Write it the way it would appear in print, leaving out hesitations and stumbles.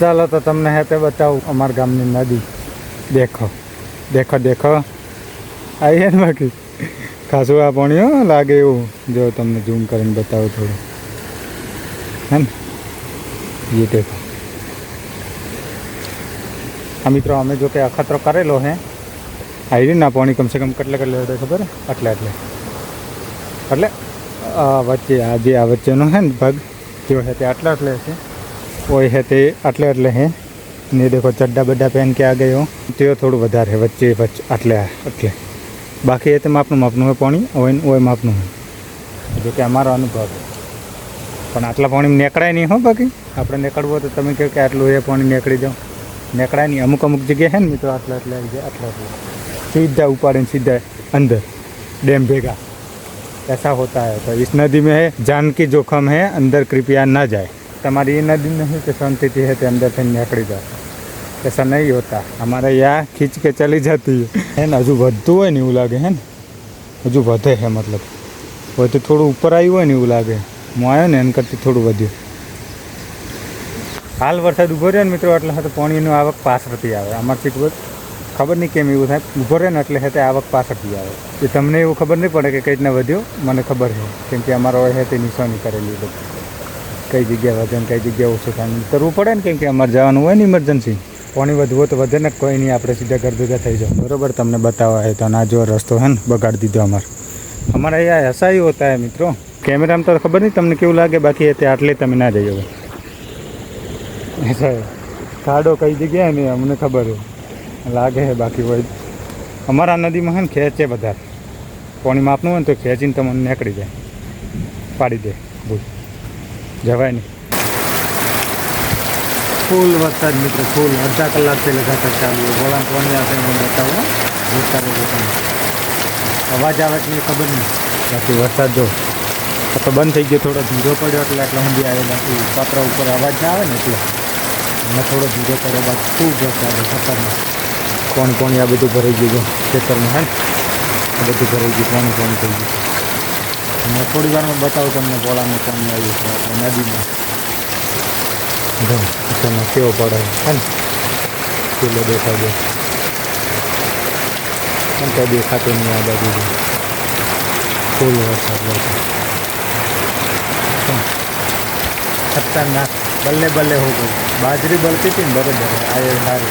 ચાલો તો તમને હેતે બતાવું અમારા ગામની નદી. દેખો દેખો દેખો આવીએ ને બાકી ખાસું આ પાણી હો લાગે એવું. જો તમને ઝૂમ કરીને બતાવું થોડું હે ને. ये देखो આ મિત્રો અમે જો કે અખતરો કરેલો હે આવી ના પાણી કમસે કમ કેટલે ખબર હે એટલે વચ્ચે આ જે આ વચ્ચેનો હે ને ભાગ जो है ते आटला आटले है वो है ते आटले आटले है ने देखो चड्डा बड्डा पहन के आ गए हो तो थोड़ा વધારે है वच्चे आटले आटले बाकी है तो मापनु है पानी वो मापनु है जो कि अमारो अनुभव पण आटला पानी में नेकड़ाय नहीं हो बाकी आपणे नेकड़वो तो तमे कहो कि आटलू है पानी नेकड़ी जाओ नेकड़ाय नहीं अमुक अमुक जगह है ने तो आटला आटले आटला सीधा उपाड़े सीधा अंदर डैम भेगा ऐसा होता है। तो इस नदी में है जान की जोखम है, अंदर कृपया ना जाए। हमारी ये नदी नहीं कि शांति है तो अंदर से निकली जाए, ऐसा नहीं होता। हमारे यहाँ खींच के चली जाती है ना। हजू વધતું હોય ને એવું લાગે है हजू વધે है मतलब वो तो थोड़ा ऊपर आयु હોય ને એવું લાગે। હું આવ્યો ને એમ કરતી થોડું વધ્યું। હાલ વરસાદ ઊભો રહ્યો ને મિત્રો એટલે તો પાણીનું આવક પાછળથી આવે। અમારથી ખબર નહીં કેમ એવું થાય, ઊભો રહે ને એટલે છે તે આવક પાછળથી આવે। એ તમને એવું ખબર નહીં પડે કે કઈ રીતના વધ્યો, મને ખબર છે કેમ કે અમારો છે તે નિશાની કરેલી બધી કઈ જગ્યા વધે ને કઈ જગ્યા ઓછું થાય કરવું પડે ને કેમ કે અમારે જવાનું હોય ને ઇમરજન્સી। પાણી વધવો તો વધે ને, કોઈ નહીં, આપણે સીધા ઘર ભેગા થઈ જાઓ બરાબર। તમને બતાવવા है तो ना जो रस्तो है ने बगाड़ दीधो हमारे यहाँ ऐसा ही होता है मित्रों। कैमरा में तो खबर नहीं तमने केवं लगे, बाकी है आटले तमे ना जाइए ऐसा है। खाडो कई जगह नहीं अमने खबर है लागे है, बाकी वो अमरा नदी में है ने खेचे बधार पानी मापनु हो तो खेची तमने निकली जाए पाड़ी दे बोल जवाय नहीं। फूल वरसाद मित्र फूल अर्धा कलाक से लगातार चालू है। बोला पानी आते मैं बताऊँ अवाज आवे कि खबर नहीं, बाकी वरसाद जो तो बंद थी गयो, थोड़ा धीरो पड़ो એટલે આટલા સુધી આવે, બાકી પાત્રા ઉપર અવાજ ના આવે ને એટલે અને થોડો ધીરો પડ્યો બાકી ખૂબ વરસાદ ખતરનાક। પાણી પાણી આ બધું ભરાઈ ગયું ખેતરમાં હે ને, આ બધું ભરાઈ ગયું, પાણી પાણી થઈ ગયું। मैं थोड़ी बार में बताऊँ तमने पोळाમાં पानी આવ્યું છે આપણે નદીમાં। તમે કેવો પડે હે ને, પેલો દેખાય છે પણ તો દેખાતો નહીં આ બાજુ ફૂલ વરસાદ વરસાદ खतरनाक बल्ले बल्ले हो गई। बाजरी बलती थी बराबर आए सारी